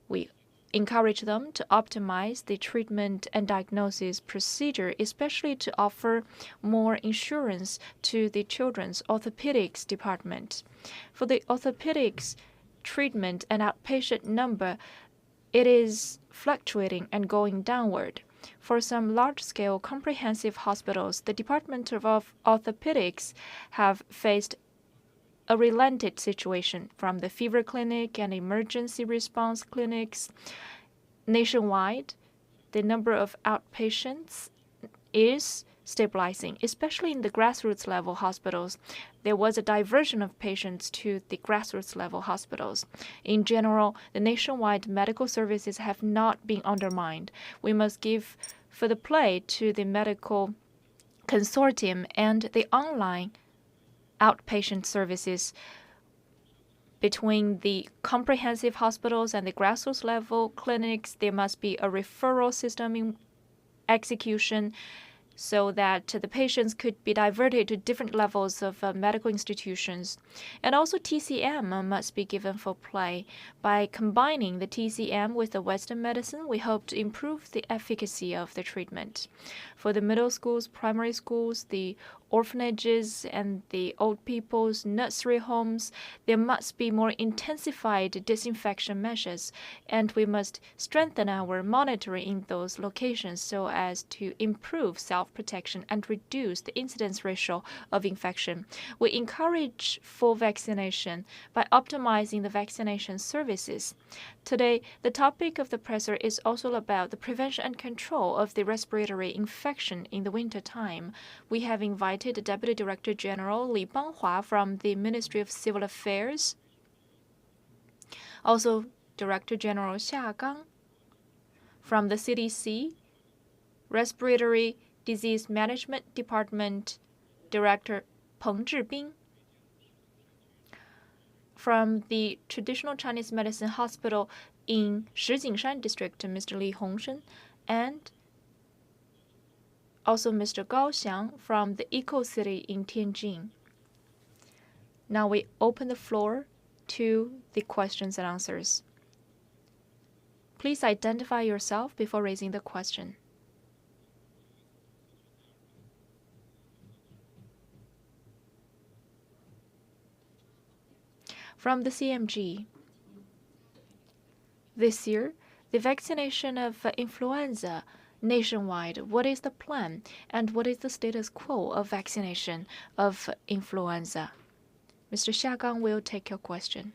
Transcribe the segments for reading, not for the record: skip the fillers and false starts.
We encourage them to optimize the treatment and diagnosis procedure, especially to offer more insurance to the children's orthopedics department. For the orthopedics treatment and outpatient number, it is fluctuating and going downward. For some large-scale comprehensive hospitals, the Department of Orthopedics have faced a relented situation from the fever clinic and emergency response clinics. Nationwide, the number of outpatients is stabilizing, especially in the grassroots level hospitals. There was a diversion of patients to the grassroots level hospitals. In general, the nationwide medical services have not been undermined. We must give further play to the medical consortium and the online outpatient services. Between the comprehensive hospitals and the grassroots level clinics, there must be a referral system in execution so that the patients could be diverted to different levels of medical institutions. And also TCM must be given full play. By combining the TCM with the Western medicine, we hope to improve the efficacy of the treatment. For the middle schools, primary schools, the orphanages, and the old people's nursery homes, there must be more intensified disinfection measures, and we must strengthen our monitoring in those locations so as to improve self-protection and reduce the incidence ratio of infection. We encourage full vaccination by optimizing the vaccination services. Today, the topic of the presser is also about the prevention and control of the respiratory infection in the winter time. We have invited the Deputy Director General Li Banghua from the Ministry of Civil Affairs, also Director General Xia Gang from the CDC, Respiratory Disease Management Department Director Peng Zhibing, from the Traditional Chinese Medicine Hospital in Shijingshan District, Mr. Li Hongshen, and also Mr. Gao Xiang from the Eco City in Tianjin. Now we open the floor to the questions and answers. Please identify yourself before raising the question. From the CMG, this year, the vaccination of influenza nationwide, what is the plan and what is the status quo of vaccination of influenza? Mr. Xiagang will take your question.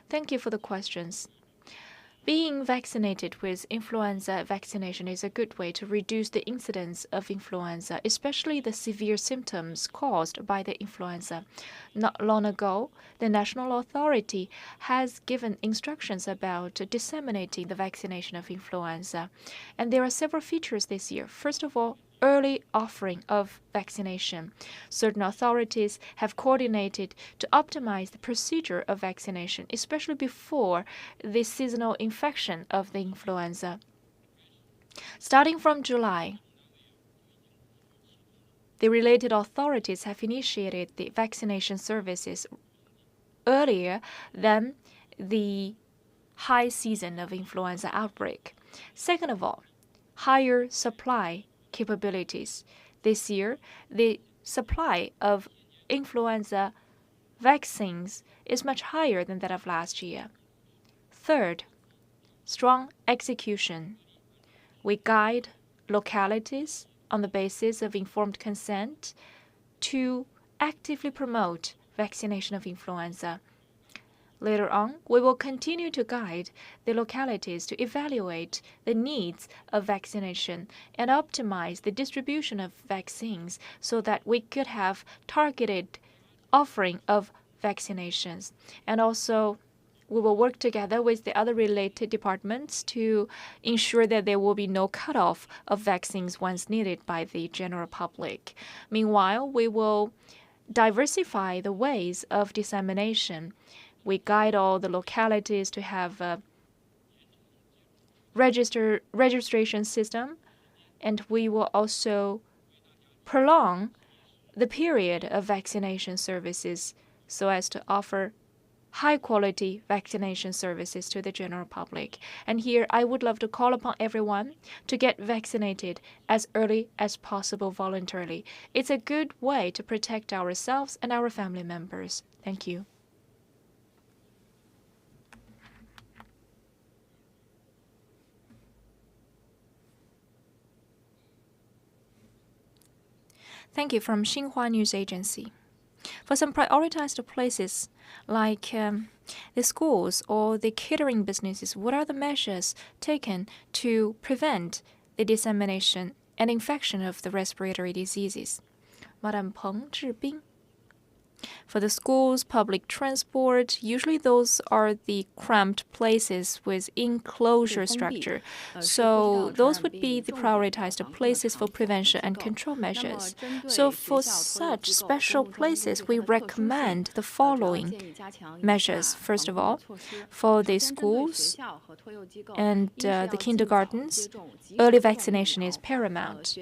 Thank you for the questions. Being vaccinated with influenza vaccination is a good way to reduce the incidence of influenza, especially the severe symptoms caused by the influenza. Not long ago, the national authority has given instructions about disseminating the vaccination of influenza. And there are several features this year. First of all, early offering of vaccination. Certain authorities have coordinated to optimize the procedure of vaccination, especially before the seasonal infection of the influenza. Starting from July, the related authorities have initiated the vaccination services earlier than the high season of influenza outbreak. Second of all, higher supply capabilities. This year, the supply of influenza vaccines is much higher than that of last year. Third, strong execution. We guide localities on the basis of informed consent to actively promote vaccination of influenza. Later on, we will continue to guide the localities to evaluate the needs of vaccination and optimize the distribution of vaccines so that we could have targeted offering of vaccinations. And also, we will work together with the other related departments to ensure that there will be no cutoff of vaccines once needed by the general public. Meanwhile, we will diversify the ways of dissemination. We guide all the localities to have a registration system, and we will also prolong the period of vaccination services so as to offer high-quality vaccination services to the general public. And here, I would love to call upon everyone to get vaccinated as early as possible voluntarily. It's a good way to protect ourselves and our family members. Thank you. Thank you from Xinhua News Agency. For some prioritized places like the schools or the catering businesses, what are the measures taken to prevent the dissemination and infection of the respiratory diseases? Madam Peng Zhibing. For the schools, public transport, usually those are the cramped places with enclosure structure. So those would be the prioritized places for prevention and control measures. So for such special places, we recommend the following measures. First of all, for the schools and the kindergartens, early vaccination is paramount.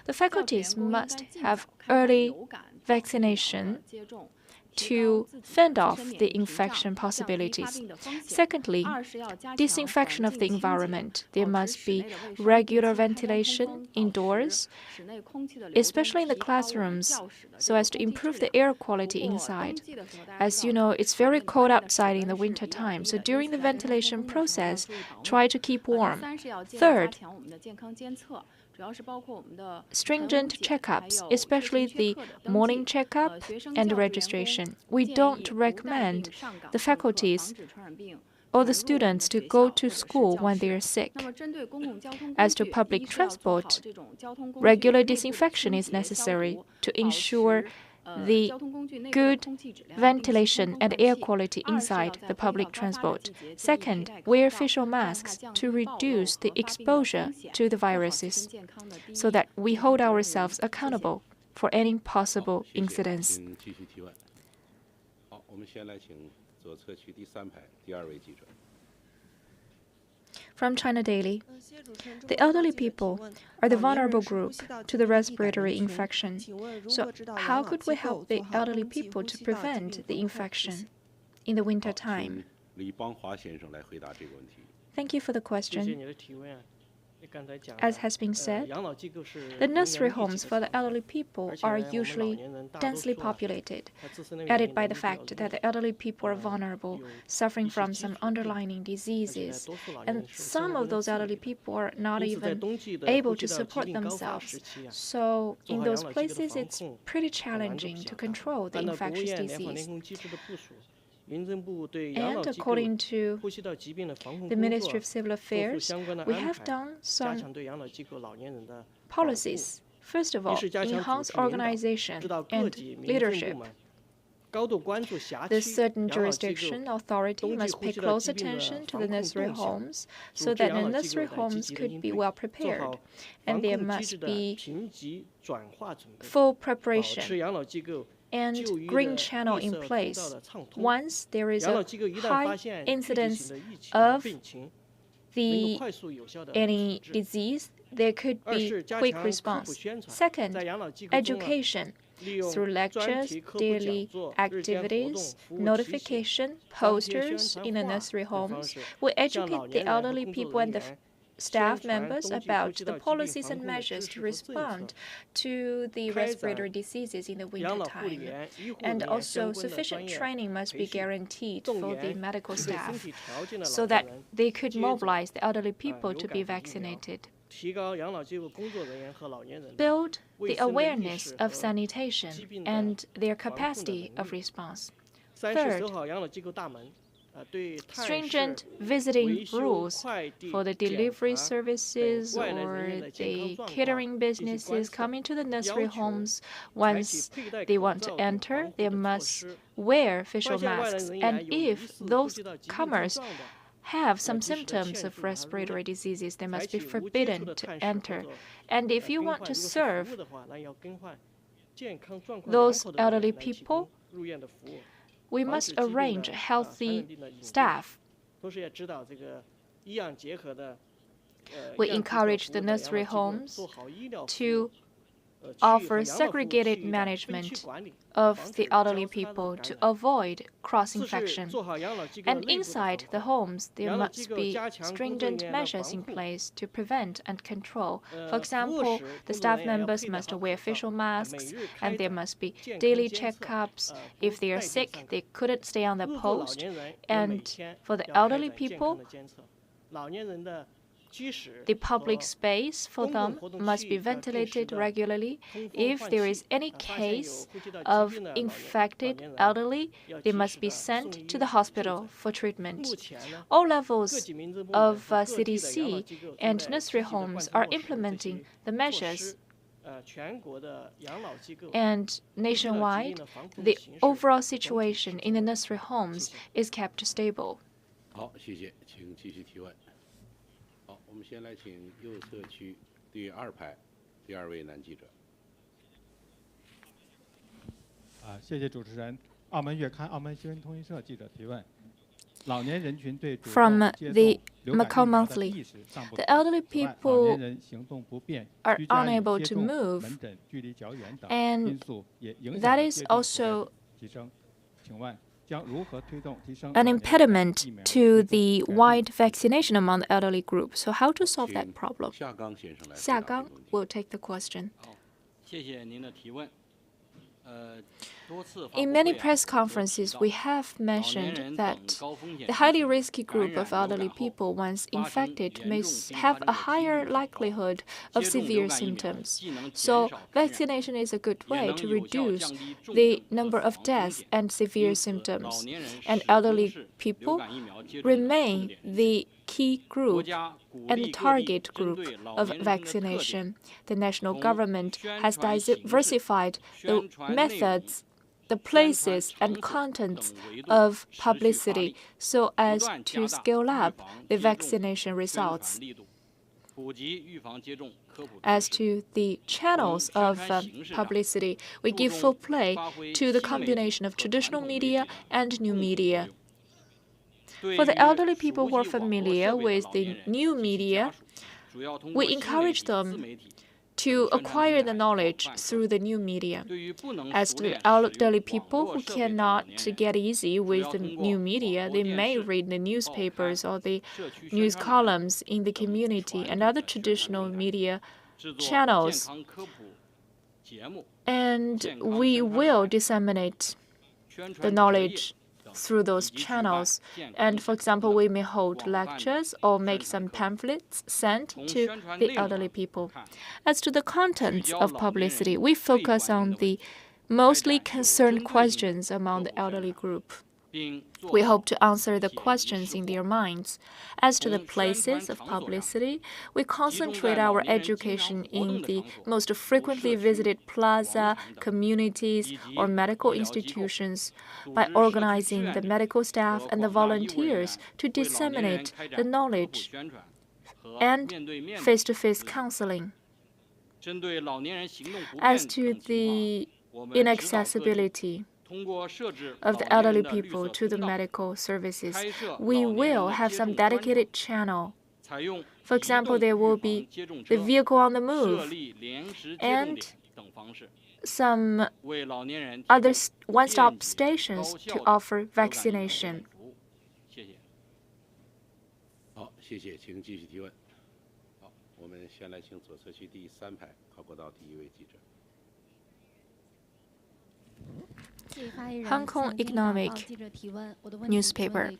The faculties must have early vaccination to fend off the infection possibilities. Secondly, disinfection of the environment. There must be regular ventilation indoors, especially in the classrooms, so as to improve the air quality inside. As you know, it's very cold outside in the winter time, so during the ventilation process, try to keep warm. Third, stringent checkups, especially the morning checkup and registration. We don't recommend the faculties or the students to go to school when they are sick. As to public transport, regular disinfection is necessary to ensure the good ventilation and air quality inside the public transport. Second, wear facial masks to reduce the exposure to the viruses so that we hold ourselves accountable for any possible incidents. From China Daily, the elderly people are the vulnerable group to the respiratory infection. So how could we help the elderly people to prevent the infection in the winter time? Thank you for the question. As has been said, the nursery homes for the elderly people are usually densely populated, added by the fact that the elderly people are vulnerable, suffering from some underlying diseases, and some of those elderly people are not even able to support themselves. So in those places, it's pretty challenging to control the infectious disease. And according to the Ministry of Civil Affairs, we have done some policies. First of all, enhance organization and leadership. The certain jurisdiction authority must pay close attention to the nursery homes so that the nursery homes could be well prepared, and there must be full preparation and green channel in place. Once there is a high incidence of any disease, there could be quick response. Second, education. Through lectures, daily activities, notification, posters in the nursery homes, we educate the elderly people and the staff members about the policies and measures to respond to the respiratory diseases in the winter time. And also, sufficient training must be guaranteed for the medical staff so that they could mobilize the elderly people to be vaccinated. Build the awareness of sanitation and their capacity of response. Third, stringent visiting rules for the delivery services or the catering businesses coming to the nursery homes. Once they want to enter, they must wear facial masks. And if those comers have some symptoms of respiratory diseases, they must be forbidden to enter. And if you want to serve those elderly people, we must arrange healthy staff. We encourage the nursery homes to offer segregated management of the elderly people to avoid cross-infection. And inside the homes, there must be stringent measures in place to prevent and control. For example, the staff members must wear facial masks, and there must be daily checkups. If they are sick, they couldn't stay on their post. And for the elderly people, the public space for them must be ventilated regularly. If there is any case of infected elderly, they must be sent to the hospital for treatment. All levels of CDC and nursery homes are implementing the measures. And nationwide, the overall situation in the nursery homes is kept stable. 好，谢谢，请继续提问。好，我们先来请右侧区第二排第二位男记者。谢谢主持人。澳门月刊澳门新闻通讯社记者提问：老年人群对主 From 动接 the 种流感疫 Macau 苗的 Monthly, 意识尚不 the 足。 elderly 此外，老 people 年人行动不便、 are 居家与 unable 接 to 种、 move, 门诊距离较远等 and 因素也影响 that 了 is 接种覆盖 also 率提升。请问将如何推动提升 an 老年人 impediment 疫苗 to 接种 the 覆盖率 wide vaccination among the elderly group. So how to solve that 请 problem? 夏刚先生来回答这 Xia 个 Gang 问题。 will take the question. 好，谢谢您的提问。多次发 In 布 many 会啊 press 都提 conferences, 到 we have 老年 mentioned 人等 that 高风险 the 人 highly 群 risky 感 group 染 of 流 elderly 感后 people, once 发生 infected, 严 may 重并 have 发 a 症的几 higher 率较高。 likelihood of 接种 severe 流感疫苗 symptoms. 既能减 So 少感染， vaccination is a good 也 way 能 to 有效 reduce 降低重 the 症和 number 死 of 亡风 deaths 险。 and severe 因此，老 symptoms. 年人 And 始终 elderly 是流 people 感疫苗接种的重 remain 点。 the key 国 group 家鼓 and 励各地 target 针 group 对老 of 年人群的特点， vaccination. The national 从 government 宣 has 传形式、 diversified the 宣传内容、 methods, the 宣传 places, 场 and 所 contents 等维度 of 持续发 publicity 力， so 不 as 断 to 加大 scale 预 up 防 the 接种 vaccination 宣 results. 传力度，普及预防接种科普知 As 识。 to the channels of publicity, we give full play to the combination of traditional media and new media. For the elderly people who are familiar with the new media, we encourage them to acquire the knowledge through the new media. As to the elderly people who cannot get easy with the new media, they may read the newspapers or the news columns in the community and other traditional media channels. And we will disseminate the knowledge through those channels. And for example, we may hold lectures or make some pamphlets sent to the elderly people. As to the contents of publicity, we focus on the mostly concerned questions among the elderly group. We hope to answer the questions in their minds. As to the places of publicity, we concentrate our education in the most frequently visited plaza, communities, or medical institutions by organizing the medical staff and the volunteers to disseminate the knowledge and face-to-face counseling. As to the inaccessibility of the elderly people to the medical services, we will have some dedicated channel. For example, there will be the vehicle on the move and some other one-stop stations to offer vaccination. 好，谢谢，请继续提问。好，我们先来请左侧区第三排靠过道第一位记者。 Hong Kong Economic newspaper.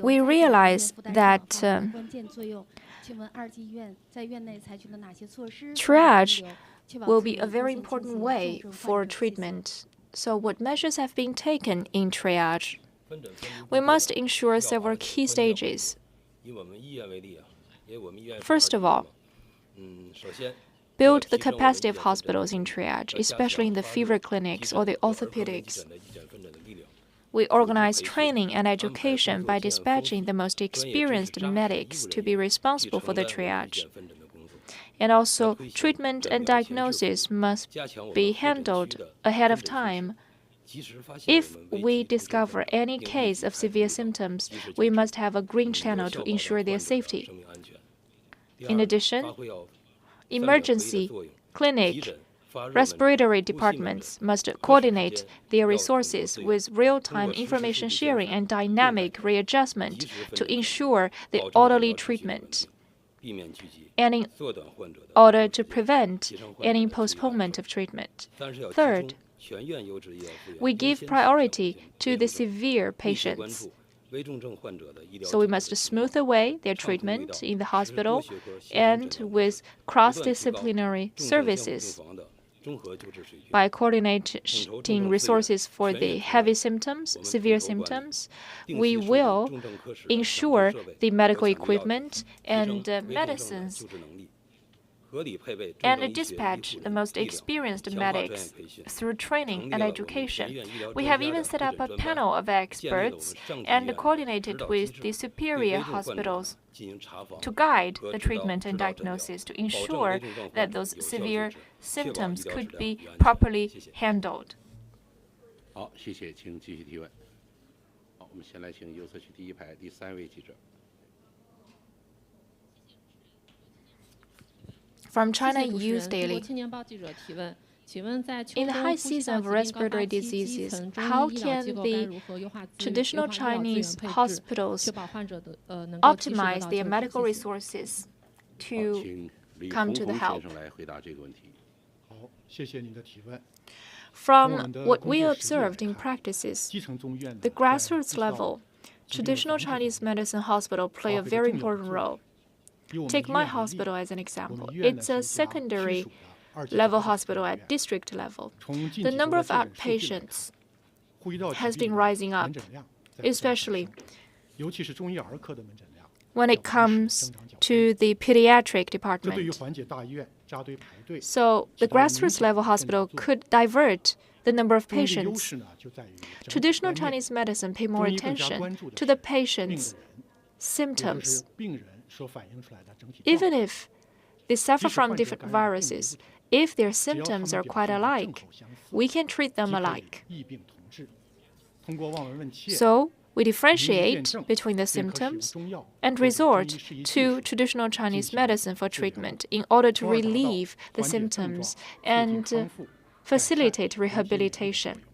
We realize that triage will be a very important way for treatment. So what measures have been taken in triage? We must ensure several key stages. First of all, build the capacity of hospitals in triage, especially in the fever clinics or the orthopedics. We organize training and education by dispatching the most experienced medics to be responsible for the triage. And also, treatment and diagnosis must be handled ahead of time. If we discover any case of severe symptoms, we must have a green channel to ensure their safety. In addition, emergency, clinic, respiratory departments must coordinate their resources with real-time information sharing and dynamic readjustment to ensure the orderly treatment and in order to prevent any postponement of treatment. Third, we give priority to the severe patients. So we must smooth away their treatment in the hospital and with cross-disciplinary services. By coordinating resources for the heavy symptoms, severe symptoms, we will ensure the medical equipment and medicines and dispatch the most experienced medics through training and education. We have even set up a panel of experts and coordinated with the superior hospitals to guide the treatment and diagnosis to ensure that those severe symptoms could be properly handled. 好，谢谢，请继续提问。好，我们先来请右侧区第一排第3位记者。 From China News Daily. In the high season of respiratory diseases, how can the traditional Chinese hospitals optimize their medical resources to come to the help? From what we observed in practices, the grassroots level, traditional Chinese medicine hospital play a very important role. Take my hospital as an example. It's a secondary level hospital at district level. The number of outpatients has been rising up, especially when it comes to the pediatric department. So the grassroots level hospital could divert the number of patients. Traditional Chinese medicine pay more attention to the patient's symptoms. Even if they suffer from different viruses, if their symptoms are quite alike, we can treat them alike. So we differentiate between the symptoms and resort to traditional Chinese medicine for treatment in order to relieve the symptoms and facilitate rehabilitation.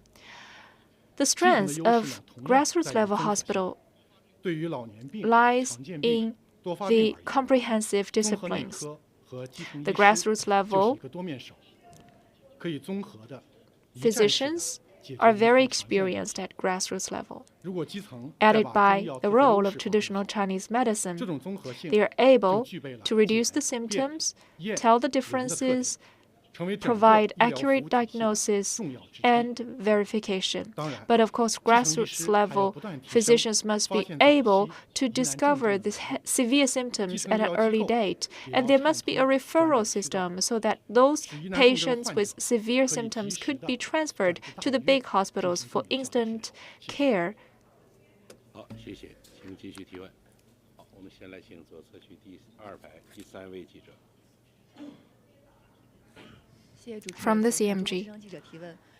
The strength of grassroots level hospital lies in the comprehensive disciplines. The grassroots level physicians are very experienced at grassroots level. Added by the role of traditional Chinese medicine, they are able to reduce the symptoms, tell the differences, provide accurate diagnosis and verification. But of course, grassroots level physicians must be able to discover the severe symptoms at an early date. And there must be a referral system so that those patients with severe symptoms could be transferred to the big hospitals for instant care. 好，谢谢，请继续提问。好，我们先来请左侧区第2排第3位记者。 From the CMG.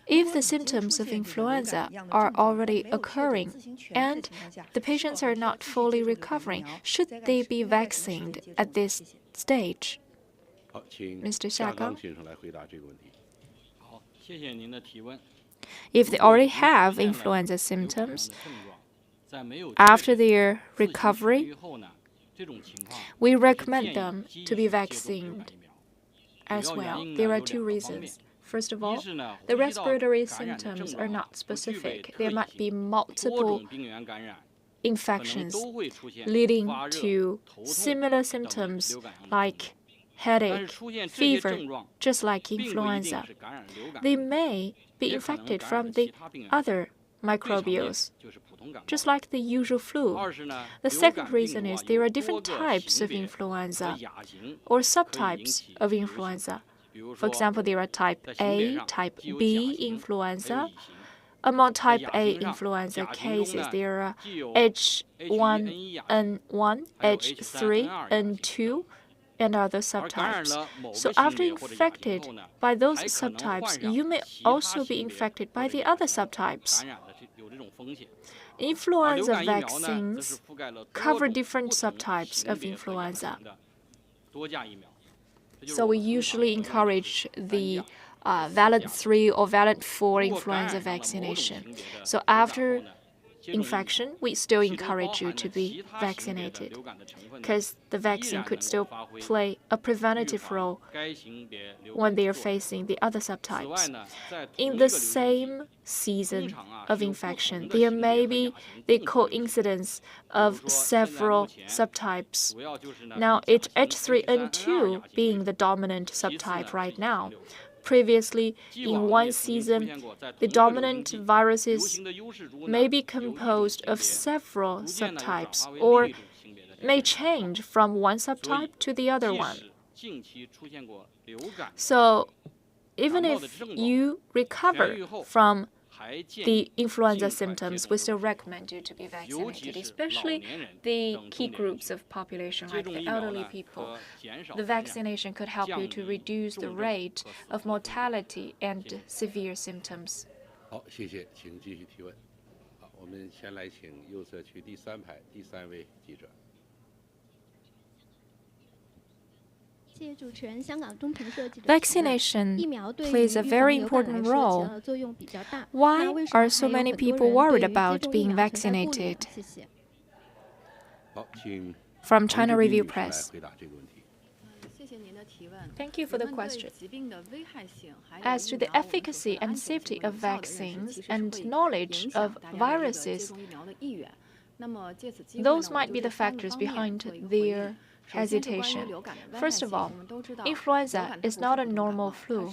If the symptoms of influenza are already occurring and the patients are not fully recovering, should they be vaccinated at this stage? 好，请 Mr. 夏 Xia 刚 Gang. 先生来回答这个问题。好，谢谢您的提问。 If they already have influenza symptoms, after their recovery, we recommend them to be vaccinated as well. There are two reasons. First of all, the respiratory symptoms are not specific. There might be multiple infections leading to similar symptoms like headache, fever, just like influenza. They may be infected from the other microbials, just like the usual flu. The second reason is there are different types of influenza or subtypes of influenza. For example, there are type A, type B influenza. Among type A influenza cases, there are H1N1, H3N2, and other subtypes. So after infected by those subtypes, you may also be infected by the other subtypes. Influenza vaccines cover different subtypes of influenza. So we usually encourage the valent 3 or valent 4 influenza vaccination. So after infection, we still encourage you to be vaccinated because the vaccine could still play a preventative role when they are facing the other subtypes. In the same season of infection, there may be the coincidence of several subtypes. Now, it's H3N2 being the dominant subtype right now. Previously, in one season, the dominant viruses may be composed of several subtypes or may change from one subtype to the other one. So, even if you recover from the influenza symptoms, we still recommend you to be vaccinated, especially the key groups of population like the elderly people. The vaccination could help you to reduce the rate of mortality and severe symptoms. 好，谢谢，请继续提问。好，我们先来请右侧区第3排第3位记者。 Vaccination plays a very important role. Why are so many people worried about being vaccinated? From China Review Press. Thank you for the question. As to the efficacy and safety of vaccines and knowledge of viruses, those might be the factors behind their hesitation. First of all, influenza is not a normal flu.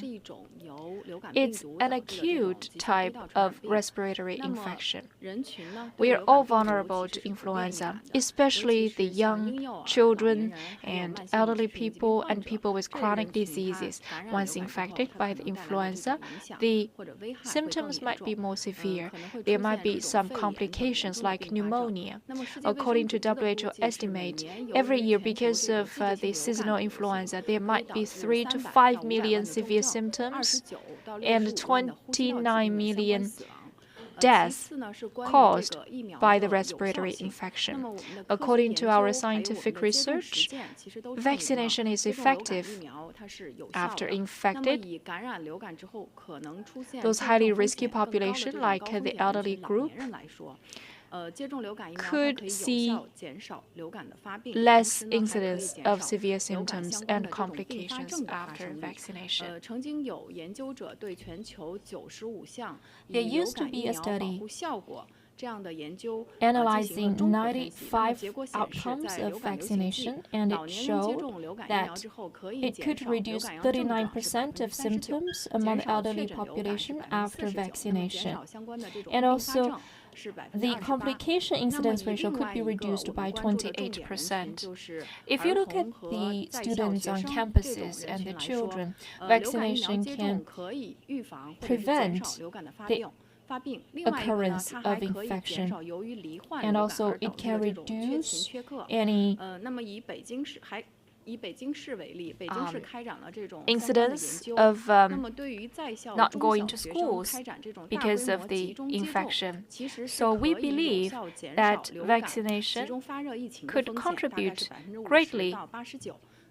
It's an acute type of respiratory infection. We are all vulnerable to influenza, especially the young, children, and elderly people and people with chronic diseases. Once infected by the influenza, the symptoms might be more severe. There might be some complications like pneumonia. According to WHO estimate, every year because of the seasonal influenza, there might be 3 to 5 million severe symptoms and 29 million deaths caused by the respiratory infection. According to our scientific research, vaccination is effective. After infected, those highly risky population like the elderly group could see less incidence of severe symptoms and complications after vaccination. There used to be a study analyzing 95 outcomes of vaccination, and it showed that it could reduce 39% of symptoms among the elderly population after vaccination. And also, the complication incidence ratio could be reduced by 28%. If you look at the students on campuses and the children, vaccination can prevent the occurrence of infection, and also it can reduce any incidence of not going to schools because of the infection. So we believe that vaccination could contribute greatly.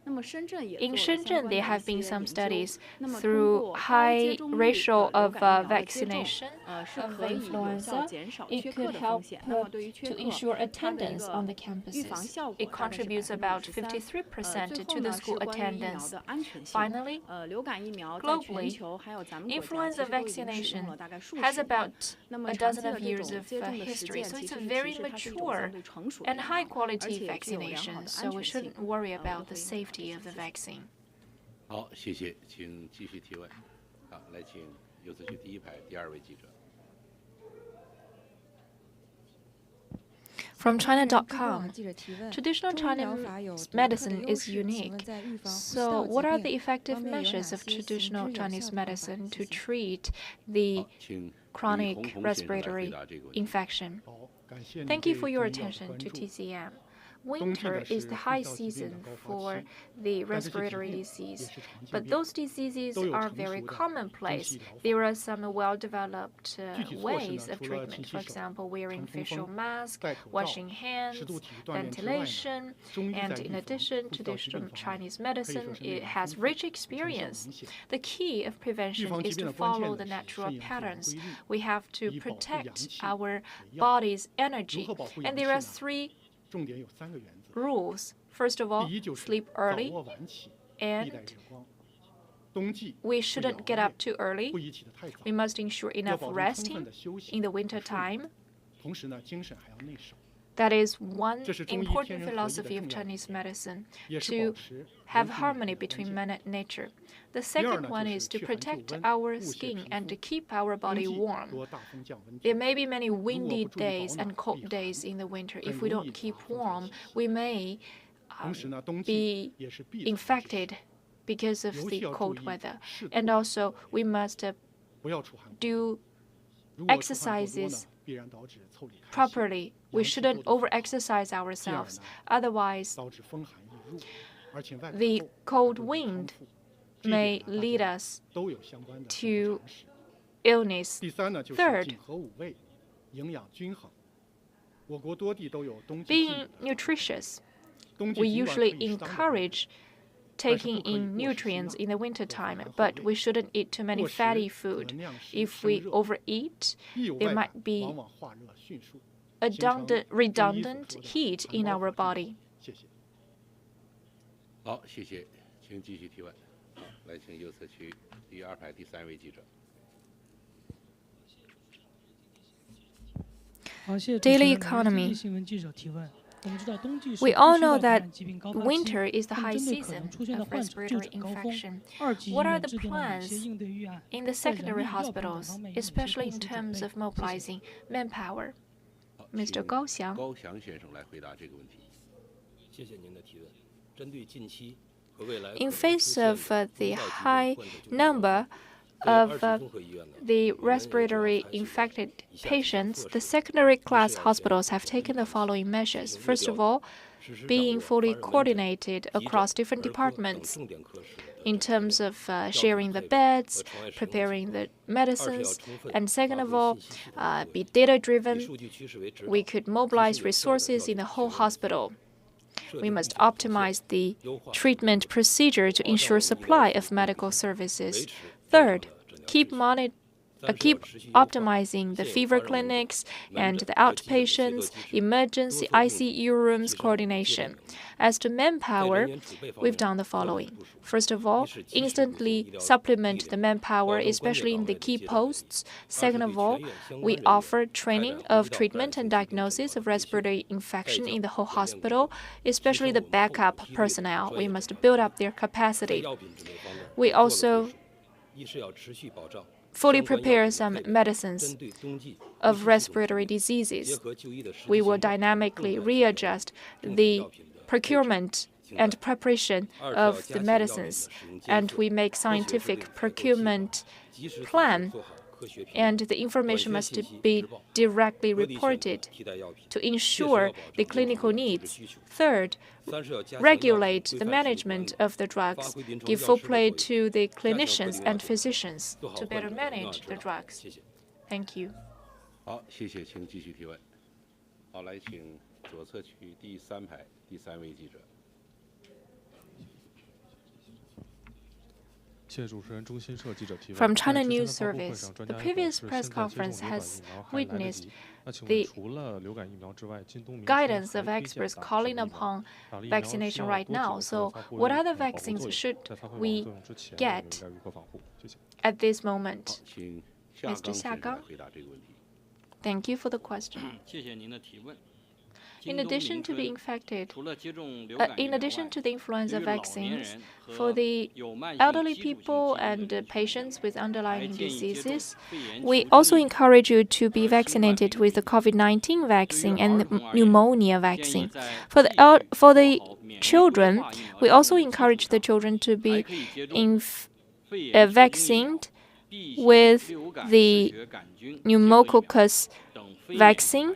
In Shenzhen, there have been some studies through high ratio of vaccination of the influenza. It could help to ensure attendance on the campuses. It contributes about 53% to the school attendance. Finally, globally, influenza vaccination has about a dozen of years of history, so it's a very mature and high-quality vaccination, so we shouldn't worry about the safety of the vaccine. 好，谢谢，请继续提问。好，来请右侧区第1排第2位记者。 From China.com, traditional Chinese medicine is unique. So, what are the effective measures of traditional Chinese medicine to treat the chronic respiratory infection? Thank you for your attention to TCM. winter is the high season for the respiratory disease, but those diseases are very commonplace. There are some well-developed ways of treatment, for example, wearing facial mask, washing hands, ventilation, and in addition, traditional Chinese medicine, it has rich experience. The key of prevention is to follow the natural patterns. We have to protect our body's energy, and there are 3 rules. First of all, sleep early, and we shouldn't get up too early. We must ensure enough resting in the winter time. That is one important philosophy of Chinese medicine, to have harmony between man and nature. The second one is to protect our skin and to keep our body warm. There may be many windy days and cold days in the winter. If we don't keep warm, we may be infected because of the cold weather. And also, we must do exercises properly. We shouldn't over-exercise ourselves. Otherwise, the cold wind may lead us to illness. Third, being nutritious. We usually encourage taking in nutrients in the wintertime, but we shouldn't eat too many fatty food. If we overeat, there might be redundant heat in our body. 好，谢谢，请继续提问。好，来，请右侧区第2排第3位记者。 Daily economy. We all know that winter is the high season of respiratory infection. What are the plans in the secondary hospitals, especially in terms of mobilizing manpower? Mr. Gao Xiang. 高翔先生来回答这个问题。谢谢您的提问。针对近期 In face of the high number of the respiratory infected patients, the secondary class hospitals have taken the following measures. First of all, being fully coordinated across different departments in terms of sharing the beds, preparing the medicines, and second of all, be data-driven. We could mobilize resources in the whole hospital. We must optimize the treatment procedure to ensure supply of medical services. Third, keep optimizing the fever clinics and the outpatients, emergency ICU rooms coordination. As to manpower, we've done the following. First of all, instantly supplement the manpower, especially in the key posts. Second of all, we offer training of treatment and diagnosis of respiratory infection in the whole hospital, especially the backup personnel. We must build up their capacity. We also fully prepare some medicines of respiratory diseases. We will dynamically readjust the procurement and preparation of the medicines, and we make scientific procurement plan, and the information must be directly reported to ensure the clinical needs. Third, regulate the management of the drugs, give full play to the clinicians and physicians to better manage the drugs. Thank you. 好，谢谢，请继续提问。好，来，请左侧区第3排第3位记者。 From China News Service, the previous press conference has witnessed the guidance of experts calling upon vaccination right now. So, what other vaccines should we get at this moment? 请夏刚先生来回答这个问题。 Thank you for the question. 谢谢您的提问。 In addition to the influenza vaccines, for the elderly people and patients with underlying diseases, we also encourage you to be vaccinated with the COVID-19 vaccine and the pneumonia vaccine. For the children, we also encourage the children to be vaccinated with the pneumococcus vaccine.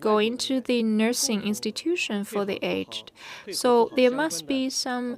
go into the nursing institution for the aged. So there must be some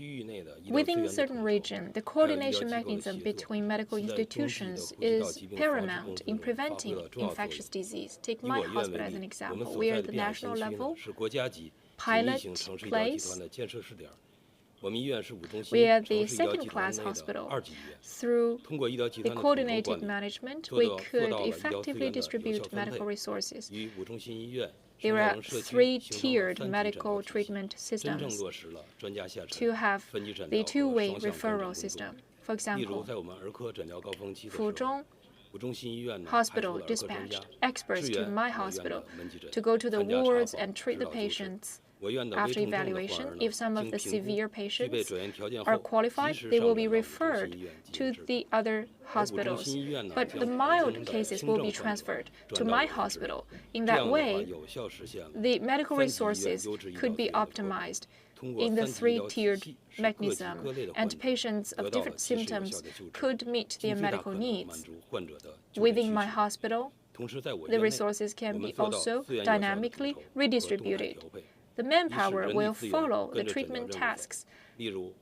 Within certain region, the coordination mechanism between medical institutions is paramount in preventing infectious disease. Take my hospital as an example. We are at the national level, pilot place, We are the second-class hospital. Through the coordinated management, we could effectively distribute medical resources. There are 3-tiered medical treatment systems to have the two-way referral system. For example, Fuzhong Hospital dispatched experts to my hospital to go to the wards and treat the patients. After evaluation, if some of the severe patients are qualified, they will be referred to the other hospitals. But the mild cases will be transferred to my hospital. In that way, the medical resources could be optimized in the 3-tiered mechanism, and patients of different symptoms could meet their medical needs. Within my hospital, the resources can be also dynamically redistributed. The manpower will follow the treatment tasks. In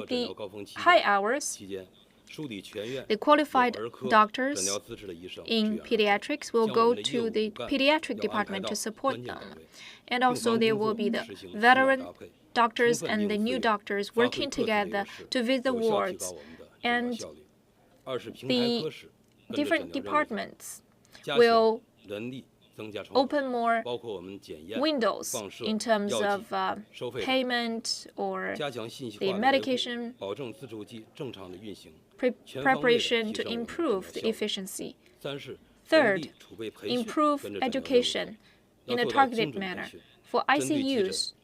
the high hours, the qualified doctors in pediatrics will go to the pediatric department to support them. And also there will be the veteran doctors and the new doctors working together to visit the wards. And the different departments will open more windows in terms of payment or the medication preparation to improve the efficiency. Third, improve education in a targeted manner. For ICUs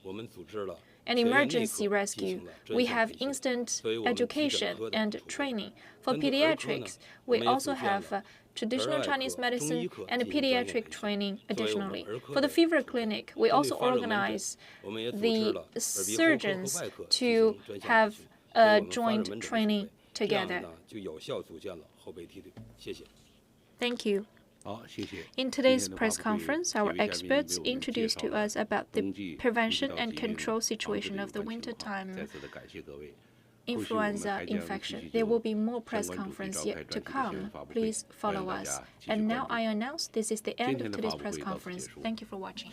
and emergency rescue, we have instant education and training. For pediatrics, we also have traditional Chinese medicine and pediatric training additionally. For the fever clinic, we also organize the surgeons to have a joint training together. Thank you. In today's press conference, our experts introduced to us about the prevention and control situation of the wintertime influenza infection. There will be more press conference yet to come. Please follow us. And now I announce this is the end of today's press conference. Thank you for watching.